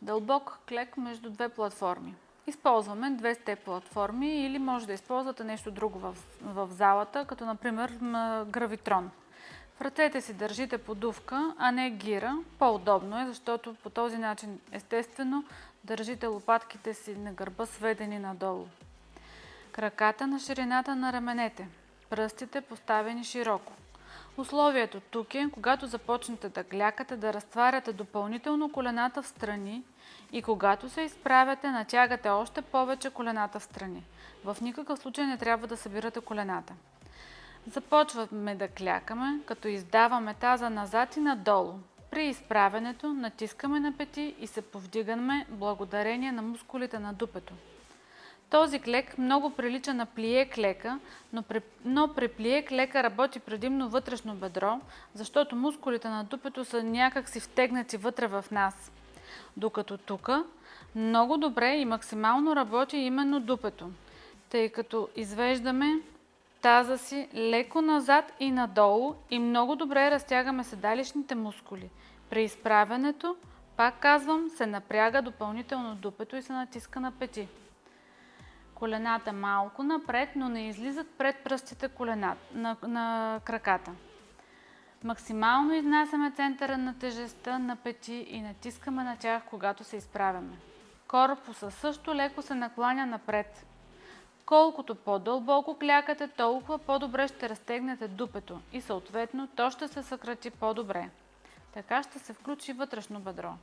Дълбок клек между две платформи. Използваме две степ платформи или може да използвате нещо друго в залата, като например гравитрон. В ръцете си държите подувка, а не гира. По-удобно е, защото по този начин естествено държите лопатките си на гърба сведени надолу. Краката на ширината на раменете. Пръстите поставени широко. Условието тук е, когато започнете да глякате, да разтваряте допълнително колената в страни и когато се изправяте, натягате още повече колената в страни. В никакъв случай не трябва да събирате колената. Започваме да клякаме, като издаваме таза назад и надолу. При изправянето натискаме на пети и се повдигаме благодарение на мускулите на дупето. Този клек много прилича на плие клека, но при плие клека работи предимно вътрешно бедро, защото мускулите на дупето са някак си втегнати вътре в нас. Докато тук много добре и максимално работи именно дупето, тъй като извеждаме таза си леко назад и надолу и много добре разтягаме седалищните мускули. При изправянето, пак казвам, се напряга допълнително дупето и се натиска на пети. Колената малко напред, но не излизат пред пръстите на краката. Максимално изнасяме центъра на тежестта на пети и натискаме на тях, когато се изправяме. Корпуса също леко се накланя напред. Колкото по-дълбоко клякате, толкова по-добре ще разтегнете дупето и съответно то ще се съкрати по-добре. Така ще се включи вътрешно бедро.